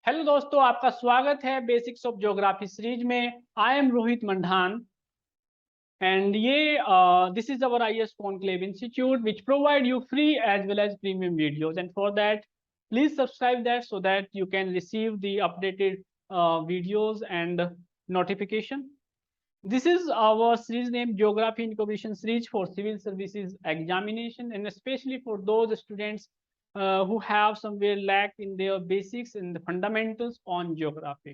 Hello दोस्तों, आपका स्वागत है बेसिक्स ऑफ ज्योग्राफी सीरीज में। आई एम रोहित मंडान एंड ये this is our IS Conclave Institute which provide you free as well as premium videos, and for that please subscribe that so that you can receive the updated videos and notification. This is our series name Geography Incubation Series for Civil Services Examination, and especially for those students who have somewhere lack in their basics and the fundamentals on geography.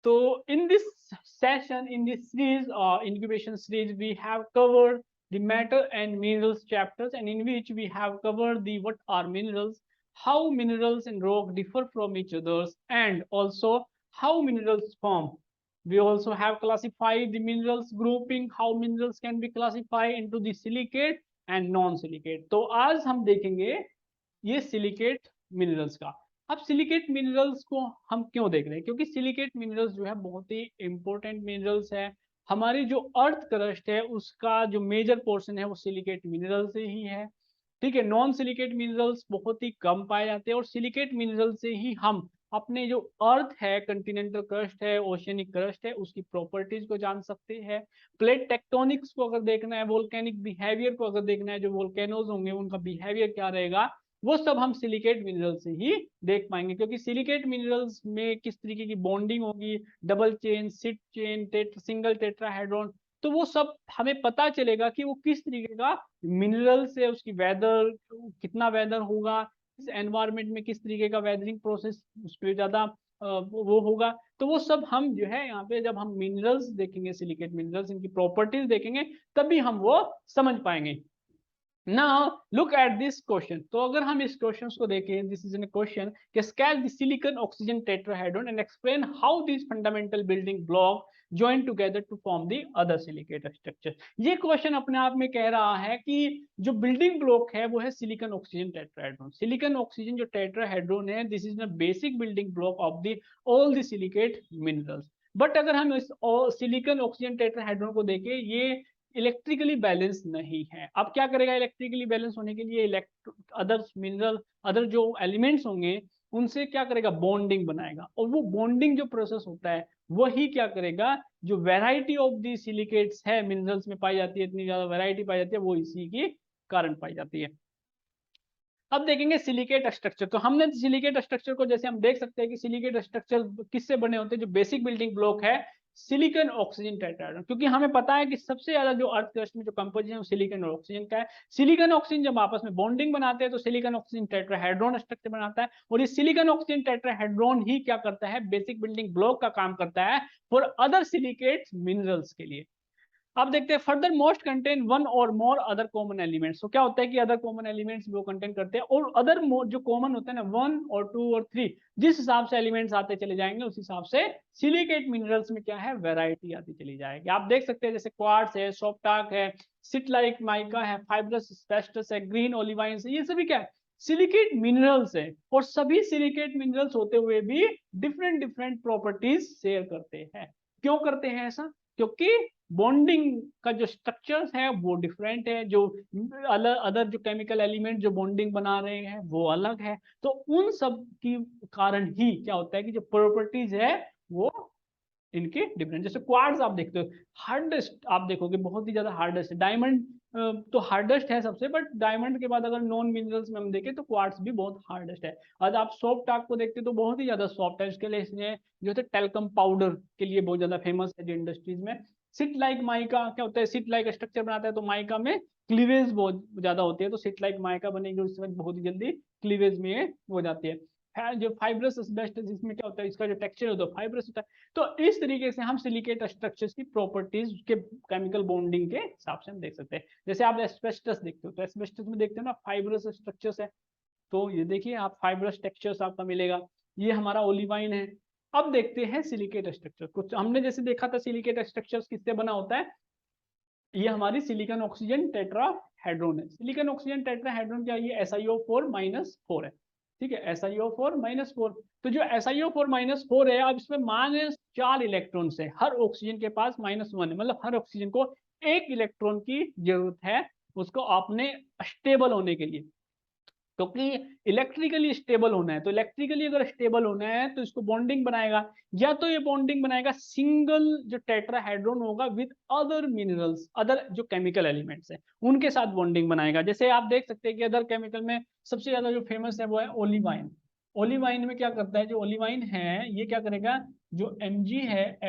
So in this session, in this series, incubation series, we have covered the matter and minerals chapters, and in which we have covered the what are minerals, how minerals and rock differ from each others, and also how minerals form. We also have classified the minerals grouping, how minerals can be classified into the silicate and non-silicate. तो आज हम देखेंगे ये silicate minerals का। अब silicate minerals को हम क्यों देख रहे हैं, क्योंकि सिलिकेट मिनरल्स जो है बहुत ही इंपॉर्टेंट मिनरल्स है। हमारी जो अर्थ क्रस्ट है उसका जो मेजर पोर्शन है वो सिलिकेट मिनरल से ही है। ठीक है, नॉन सिलिकेट मिनरल्स बहुत ही कम पाए जाते हैं, और सिलिकेट मिनरल से ही हम अपने जो अर्थ है, कंटिनेंटल क्रस्ट है, ओशियनिक क्रस्ट है, उसकी प्रॉपर्टीज को जान सकते हैं। प्लेट टेक्टोनिक्स को अगर देखना है, वोल्केनिक बिहेवियर को अगर देखना है, जो वोल्केनोज होंगे उनका बिहेवियर क्या रहेगा, वो सब हम सिलिकेट मिनरल से ही देख पाएंगे। क्योंकि सिलिकेट मिनरल्स में किस तरीके की बॉन्डिंग होगी, double chain, sheet chain, single tetrahedron, तो वो सब हमें पता चलेगा कि वो किस तरीके का मिनरल से, उसकी वेदर कितना वेदर होगा, इस एनवायरमेंट में किस तरीके का वेदरिंग प्रोसेस उस पर ज्यादा वो होगा। तो वो सब हम जो है यहाँ पे जब हम मिनरल्स देखेंगे, सिलिकेट मिनरल्स, इनकी प्रॉपर्टीज देखेंगे, तभी हम वो समझ पाएंगे। Now look at this question. तो अगर हम इस क्वेश्चन को देखें, this is a question, sketch the silicon oxygen tetrahedron and explain how these fundamental building block join together to form the other silicate structure. ये क्वेश्चन अपने आप में कह रहा है कि जो बिल्डिंग ब्लॉक है वो है silicon oxygen tetrahedron. Silicon oxygen जो टेट्राहेड्रॉन है, this is the basic building block of the all the silicate minerals. But अगर हम इस सिलिकॉन ऑक्सीजन टेट्राहेड्रॉन को देखें, ये इलेक्ट्रिकली बैलेंस नहीं है। अब क्या करेगा, इलेक्ट्रिकली बैलेंस होने के लिए अदर मिनरल, अदर जो एलिमेंट्स होंगे उनसे क्या करेगा, बॉन्डिंग बनाएगा, और वो बॉन्डिंग जो प्रोसेस होता है वही क्या करेगा, जो वैरायटी ऑफ दी सिलिकेट्स है मिनरल्स में पाई जाती है, इतनी ज्यादा वैरायटी पाई जाती है, वो इसी के कारण पाई जाती है। अब देखेंगे सिलिकेट स्ट्रक्चर। तो हमने सिलिकेट स्ट्रक्चर को, जैसे हम देख सकते हैं कि सिलिकेट स्ट्रक्चर किससे बने होते हैं, जो बेसिक बिल्डिंग ब्लॉक है सिलिकॉन ऑक्सीजन टेट्राहेड्रॉन, क्योंकि हमें पता है कि सबसे ज्यादा जो अर्थ क्रस्ट में जो कंपोजिशन है वो सिलिकॉन और ऑक्सीजन का है। सिलिकॉन ऑक्सीजन जब आपस में बॉन्डिंग बनाते हैं तो सिलिकॉन ऑक्सीजन टेट्राहेड्रॉन स्ट्रक्चर बनाता है, और ये सिलिकॉन ऑक्सीजन टेट्राहेड्रॉन ही क्या करता है, बेसिक बिल्डिंग ब्लॉक का काम करता है फॉर अदर सिलिकेट मिनरल्स के लिए। अब देखते हैं फर्दर मोस्ट कंटेन वन और मोर अदर कॉमन एलिमेंट्स। तो क्या होता है कि अदर कॉमन एलिमेंट्स वो कंटेन करते हैं, और अदर जो कॉमन होते हैं ना, 1 और 2 और 3, जिस हिसाब से एलिमेंट्स आते चले जाएंगे उस हिसाब से सिलिकेट मिनरल्स में क्या है, वैरायटी आती चली जाएगी। आप देख सकते हैं जैसे क्वार्ट्ज है, सॉफ्टाक है, सिटलाइक माइका है, फाइब्रस एस्बेस्टस है, ग्रीन ओलिवाइन है, ये सभी क्या है, सिलिकेट मिनरल्स है। और सभी सिलिकेट मिनरल्स होते हुए भी डिफरेंट डिफरेंट प्रॉपर्टीज शेयर करते हैं। क्यों करते हैं ऐसा, क्योंकि बॉन्डिंग का जो स्ट्रक्चर्स है वो डिफरेंट है, जो अलग अदर जो केमिकल एलिमेंट जो बॉन्डिंग बना रहे हैं वो अलग है। तो उन सब की कारण ही क्या होता है कि जो प्रॉपर्टीज है वो इनके डिफरेंट। जैसे क्वार्ट्ज आप देखते हो, हार्डेस्ट आप देखोगे बहुत ही ज्यादा हार्डेस्ट है। डायमंड तो हार्डेस्ट है सबसे, बट डायमंड के बाद अगर नॉन मिनरल्स में हम देखें तो क्वार्ट्ज भी बहुत हार्डेस्ट है। आज आप सॉफ्ट टाक को देखते हो तो बहुत ही ज्यादा सॉफ्ट है, इसके लिए इसने जो है टेल्कम पाउडर के लिए बहुत ज्यादा फेमस है जो इंडस्ट्रीज में। सिट लाइक माइका क्या होता है, सिट लाइक स्ट्रक्चर बनाता है, तो माइका में क्लीवेज बहुत ज्यादा होती है, तो सिट लाइक माइका बनेगी उसके बाद बहुत ही जल्दी क्लीवेज में हो जाती है। जो फाइब्रस एस्बेस्टस, इसमें क्या होता है, इसका जो टेक्सचर होता है फाइब्रस होता है। तो इस तरीके से हम सिलिकेट स्ट्रक्चर्स की प्रॉपर्टीज के केमिकल बॉन्डिंग के हिसाब से हम देख सकते हैं। जैसे आप एस्बेस्टस देखते हो, तो एस्बेस्टस में देखते हो ना फाइब्रस स्ट्रक्चर्स है, तो ये देखिए आप फाइब्रस टेक्सचर्स आपका मिलेगा। ये हमारा ओलिवाइन है। अब देखते हैं सिलिकेट स्ट्रक्चर। कुछ हमने जैसे देखा था सिलिकेट स्ट्रक्चर्स किससे बना होता है, ये हमारी सिलिकॉन ऑक्सीजन टेट्राहेड्रॉन है। सिलिकॉन ऑक्सीजन टेट्राहेड्रॉन क्या है, ये SiO4-4 है। ठीक है, SiO4-4। तो जो SiO4-4 है, अब इसमें -4 इलेक्ट्रॉन है, हर ऑक्सीजन के पास -1 है, मतलब हर ऑक्सीजन को 1 इलेक्ट्रॉन की जरूरत है उसको अपने स्टेबल होने के लिए। क्योंकि इलेक्ट्रिकली स्टेबल होना है, तो इलेक्ट्रिकली अगर स्टेबल होना है तो इसको बॉन्डिंग बनाएगा, या तो ये बॉन्डिंग बनाएगा सिंगल जो टेट्राहेड्रॉन होगा विद अदर मिनरल्स, अदर जो केमिकल एलिमेंट्स है उनके साथ बॉन्डिंग बनाएगा। जैसे आप देख सकते हैं कि अदर केमिकल में सबसे ज्यादा जो फेमस है वो है ओलिवाइन। ओलिवाइन में क्या करता है, जो ओलिवाइन है ये क्या करेगा, जो Mg है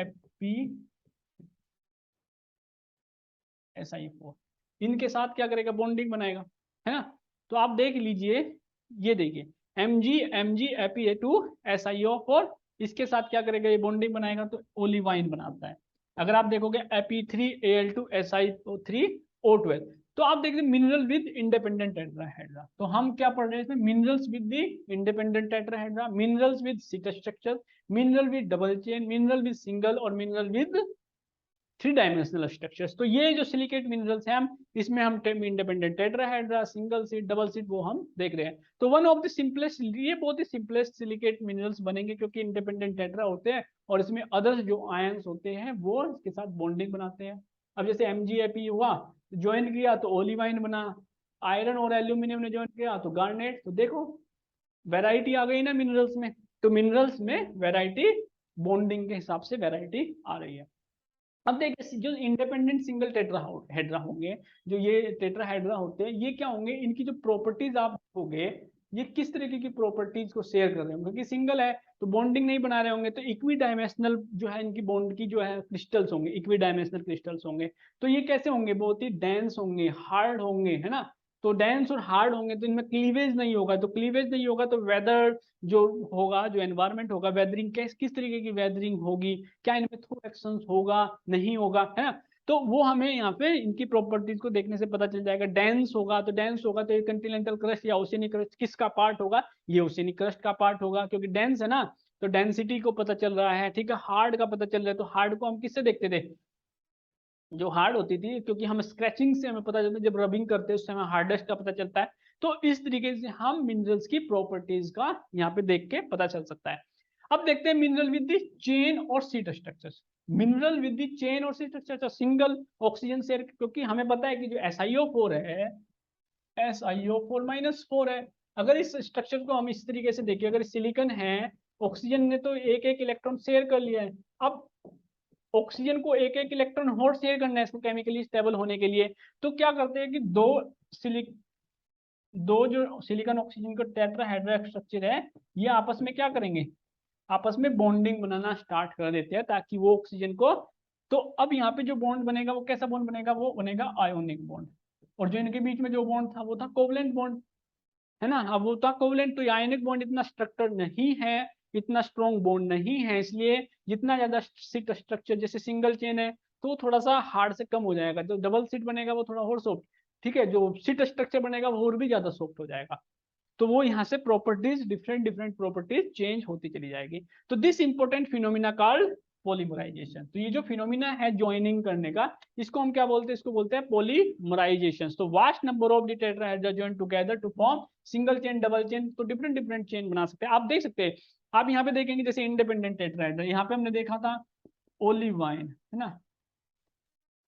FeSiO4 इनके साथ क्या करेगा, बॉन्डिंग बनाएगा, है ना। तो आप देख लीजिए, ये देखिए Mg FeA2SiO4 इसके साथ क्या करेगा, ये बॉन्डिंग बनाएगा तो ओलिवाइन बनाता है। अगर आप देखोगे Fe3Al2SiO3O12, तो आप देखिए मिनरल विद इंडिपेंडेंट टेट्राहेड्रा। तो हम क्या पढ़ रहे हैं इसमें, minerals with the independent tetrahedra, minerals with sheet structure, mineral with double chain, mineral with single और मिनरल विद 3 डायमेंशनल स्ट्रक्चर्स। तो ये जो सिलिकेट मिनरल्स हैं, हम इसमें हम independent tetrahedra, single sheet, double sheet वो हम देख रहे हैं। तो वन ऑफ द सिंपलेस्ट, ये बहुत ही सिंपलेस्ट सिलिकेट मिनरल्स बनेंगे क्योंकि इंडिपेंडेंट टेट्रा होते हैं और इसमें अदर्स जो आयंस होते हैं वो इसके साथ बॉन्डिंग बनाते हैं। अब जैसे MgFe हुआ, ज्वाइन किया तो ओलिवाइन बना, आयरन और एल्यूमिनियम ने ज्वाइन किया तो गार्नेट। तो देखो वेराइटी आ गई ना मिनरल्स में, तो मिनरल्स में वेराइटी, बॉन्डिंग के हिसाब से वेराइटी आ रही है। अब देखिए जो इंडिपेंडेंट सिंगल टेट्राहेड्रा होंगे, जो ये टेट्राहेड्रा होते हैं, ये क्या होंगे, इनकी जो प्रॉपर्टीज आप देखोगे ये किस तरीके की प्रॉपर्टीज को शेयर कर रहे होंगे, क्योंकि सिंगल है तो बॉन्डिंग नहीं बना रहे होंगे, तो इक्वी डायमेंशनल जो है इनकी बॉन्ड की जो है क्रिस्टल्स होंगे, इक्वी डायमेंशनल क्रिस्टल्स होंगे। तो ये कैसे होंगे, बहुत ही डेंस होंगे, हार्ड होंगे, है ना। तो डेंस और हार्ड होंगे तो इनमें क्लीवेज नहीं होगा, तो क्लीवेज नहीं होगा तो वेदर जो होगा, जो एनवायरमेंट होगा, वेदरिंग किस तरीके की वेदरिंग होगी, क्या इनमें थ्रू एक्शन होगा नहीं होगा, है ना। तो वो हमें यहाँ पे इनकी प्रॉपर्टीज को देखने से पता चल जाएगा। डेंस होगा तो ये कंटिनेंटल क्रस्ट या ओशियनिक क्रस्ट किसका पार्ट होगा, ये ओशियनिक क्रस्ट का पार्ट होगा क्योंकि डेंस है ना, तो डेंसिटी को पता चल रहा है, ठीक है। हार्ड का पता चल रहा है, तो हार्ड को हम किससे देखते थे, जो हार्ड होती थी, क्योंकि हम स्क्रैचिंग से हमें पता चलता है, जब रबिंग करते हैं उससे हमें हार्डेस्ट का पता चलता है। तो इस तरीके से हम मिनरल्स की प्रॉपर्टीज का यहाँ पे देख के पता चल सकता है। अब देखते हैं मिनरल विद द चेन और sheet structures. Mineral with the chain और sheet structure, single oxygen share, क्योंकि हमें पता है कि जो SiO4 है, SiO4-4 है। अगर इस स्ट्रक्चर को हम इस तरीके से देखें, अगर सिलिकॉन है, ऑक्सीजन ने तो एक एक इलेक्ट्रॉन शेयर कर लिया है, अब ऑक्सीजन को एक एक इलेक्ट्रॉन और शेयर करना है इसको केमिकली स्टेबल होने के लिए। तो क्या करते हैं कि दो जो सिलिकॉन ऑक्सीजन का टेट्राहेड्रा स्ट्रक्चर है, ये आपस में क्या करेंगे, आपस में बॉन्डिंग बनाना स्टार्ट कर देते हैं ताकि वो ऑक्सीजन को, तो अब यहाँ पे जो बॉन्ड बनेगा वो कैसा बॉन्ड बनेगा, वो बनेगा आयोनिक बॉन्ड। और जो इनके बीच में जो बॉन्ड था वो था कोवलेंट बॉन्ड, है ना। अब वो था कोवलेंट, तो आयनिक बॉन्ड इतना स्ट्रक्चर नहीं है, इतना स्ट्रॉन्ग बॉन्ड नहीं है, इसलिए जितना ज्यादा सीट स्ट्रक्चर, जैसे सिंगल चेन है तो थोड़ा सा हार्ड से कम हो जाएगा, जो डबल सीट बनेगा वो थोड़ा और सॉफ्ट, ठीक है, जो सीट स्ट्रक्चर बनेगा वो और भी ज्यादा सॉफ्ट हो जाएगा। तो वो यहाँ से properties, different different properties change होती चली जाएगी। तो this important phenomena called polymerization. तो ये जो फिनोमिना है ज्वाइनिंग करने का, इसको हम क्या बोलते हैं, इसको बोलते हैं पॉलीमराइजेशन। तो vast number of the tetrahedra join together to form single chain, double chain, तो डिफरेंट डिफरेंट चेन बना सकते हैं। आप देख सकते हैं, आप यहाँ पे देखेंगे जैसे इंडिपेंडेंट टेट्राहेड्रा, यहाँ पे हमने देखा था ओलिवाइन, है ना,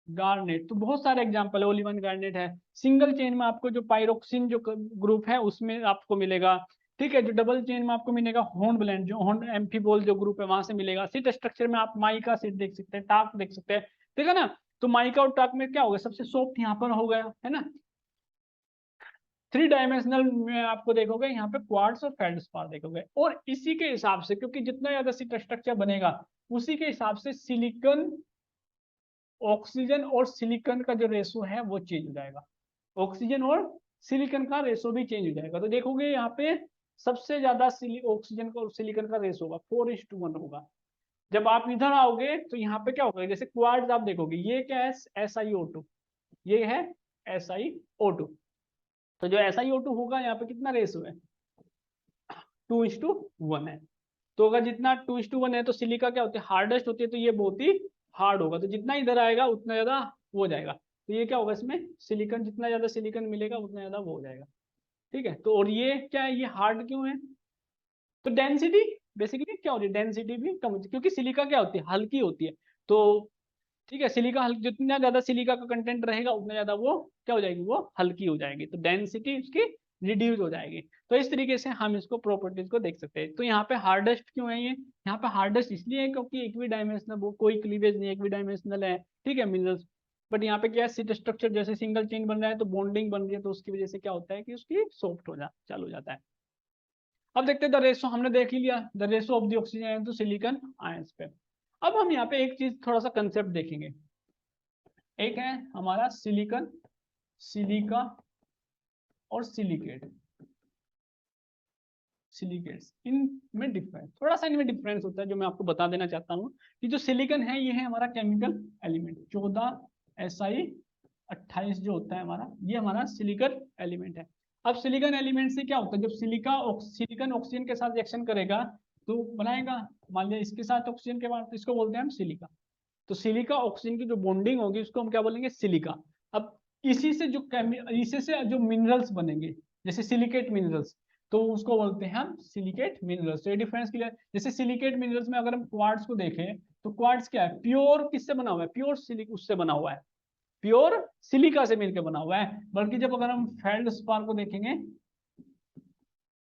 गार्नेट, तो बहुत सारे एग्जांपल है, ओलिवन गार्नेट है। सिंगल चेन में आपको जो पायरोक्सिन जो ग्रुप है उसमें आपको मिलेगा, ठीक है। जो डबल चेन में आपको मिलेगा हॉर्नब्लैंड, जो हॉर्न एम्फीबोल जो ग्रुप है वहां से मिलेगा। सीट स्ट्रक्चर में आप माइका सीट देख सकते हैं, टाक देख सकते हैं, ठीक है ना। तो माइका और टाक में क्या होगा, सबसे सॉफ्ट यहाँ पर हो गया, है ना। 3 डायमेंशनल में आपको देखोगे यहाँ पे क्वार्ट्ज और फेल्डस्पार देखोगे, और इसी के हिसाब से, क्योंकि जितना ज्यादा सीट स्ट्रक्चर बनेगा उसी के हिसाब से सिलिकॉन, ऑक्सीजन और सिलिकॉन का जो रेशो है वो चेंज हो जाएगा, ऑक्सीजन और सिलिकॉन का रेशो भी चेंज हो जाएगा। तो देखोगे यहाँ पे सबसे ज्यादा ऑक्सीजन का और सिलिकॉन का रेशो होगा 4:1 होगा। जब आप इधर आओगे तो यहाँ पे क्या होगा, जैसे क्वार्ट्ज आप देखोगे, ये क्या है, SiO2, ये है SiO2। तो जो SiO2 होगा यहाँ पे कितना रेशो है, 2:1 है। तो अगर जितना 2:1 है तो सिलिका क्या होती है, हार्डेस्ट होती है, तो ये बहुत ही हार्ड होगा, तो जितना इधर आएगा उतना ज्यादा वो हो जाएगा। तो ये क्या होगा, इसमें सिलिकॉन, जितना ज्यादा सिलिकॉन मिलेगा उतना ज्यादा वो हो जाएगा, ठीक है। तो और ये क्या है, ये हार्ड क्यों है, तो डेंसिटी, बेसिकली क्या होती है, डेंसिटी भी कम होती है, क्योंकि सिलिका क्या होती है, हल्की होती है। तो ठीक है, सिलिका हल्की, जितना ज्यादा सिलिका का कंटेंट रहेगा उतना ज्यादा वो क्या हो जाएगी, वो हल्की हो जाएगी, तो डेंसिटी उसकी रिड्यूस हो जाएगी। तो इस तरीके से हम इसको प्रॉपर्टीज को देख सकते हैं। तो यहाँ पे हार्डेस्ट क्यों है ये, यहाँ पे हार्डेस्ट इसलिए है क्योंकि इक्वी डायमेंशनल, वो कोई क्लीवेज नहीं, इक्वी डायमेंशनल है, ठीक है, मिनरल्स। बट यहाँ पे क्या है, सीट स्ट्रक्चर जैसे सिंगल चेन बन रहा है तो बॉन्डिंग बन रही है, तो उसकी वजह से क्या होता है कि उसकी सॉफ्ट चालू हो जाता है। अब देखते हैं द रेशो, हमने देख ही लिया the ratio of the oxygen to silicon ions पे। अब हम यहाँ पे एक चीज थोड़ा सा कंसेप्ट देखेंगे। एक है हमारा सिलिकॉन, सिलिका और सिलिकेट, सिलिकेट्स, इनमें डिफरेंस, थोड़ा सा इनमें डिफरेंस होता है जो मैं आपको बता देना चाहता हूँ कि जो सिलिकॉन है ये है हमारा केमिकल एलिमेंट, 14Si28 जो होता है हमारा, ये हमारा सिलिकॉन एलिमेंट है। अब सिलिकॉन एलिमेंट से क्या होता है, जब सिलिकॉन ऑक्सीजन के साथ रिएक्शन करेगा तो बनाएगा, मान लिया इसके साथ ऑक्सीजन के बाद, तो इसको बोलते हैं हम सिलिका। तो सिलिका ऑक्सीजन की जो बॉन्डिंग होगी उसको हम क्या बोलेंगे, सिलिका। अब इसी से जो मिनरल्स बनेंगे, जैसे सिलिकेट मिनरल्स, तो उसको बोलते हैं हम सिलिकेट मिनरल्स। तो ये डिफरेंस क्लियर। जैसे सिलिकेट मिनरल्स में अगर हम क्वार्ट्ज को देखें तो क्वार्ट्ज क्या है, प्योर किससे बना हुआ है, प्योर सिलिक उससे बना हुआ है, प्योर सिलिका से मिलकर बना हुआ है। बल्कि जब अगर हम फेल्डस्पार को देखेंगे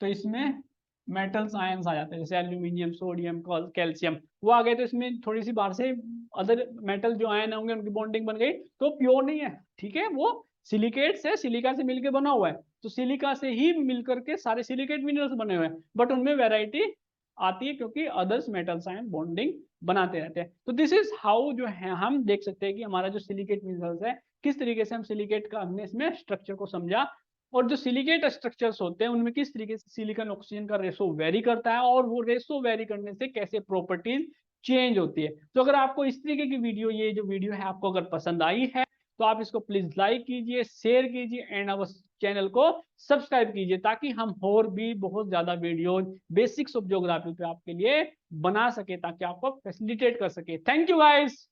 तो इसमें मेटल्स आयंस आ जाते हैं, जैसे एल्यूमिनियम, सोडियम, कैल्शियम, वो आ गए, तो इसमें थोड़ी सी बाहर से अदर मेटल जो आयन होंगे उनकी बॉन्डिंग बन गई, तो प्योर नहीं है, ठीक है, वो सिलिकेट से, सिलिका से मिलकर बना हुआ है। तो सिलिका से ही मिलकर के सारे सिलिकेट मिनरल्स बने हुए हैं, बट उनमें वेराइटी आती है क्योंकि अदर्स मेटल्स आयन बॉन्डिंग बनाते रहते हैं। तो दिस इज हाउ जो है हम देख सकते हैं कि हमारा जो सिलिकेट मिनरल्स है, किस तरीके से हम सिलिकेट का हमने इसमें स्ट्रक्चर को समझा, और जो सिलिकेट स्ट्रक्चर्स होते हैं उनमें किस तरीके से सिलिकॉन ऑक्सीजन का रेशो वेरी करता है, और वो रेशो वेरी करने से कैसे प्रॉपर्टीज चेंज होती है। तो अगर आपको इस तरीके की वीडियो, ये जो वीडियो है आपको अगर पसंद आई है तो आप इसको प्लीज लाइक कीजिए, शेयर कीजिए एंड अवर चैनल को सब्सक्राइब कीजिए, ताकि हम और भी बहुत ज्यादा वीडियो बेसिक्स ऑफ ज्योग्राफी पे आपके लिए बना सके, ताकि आपको फैसिलिटेट कर सके। Thank you guys.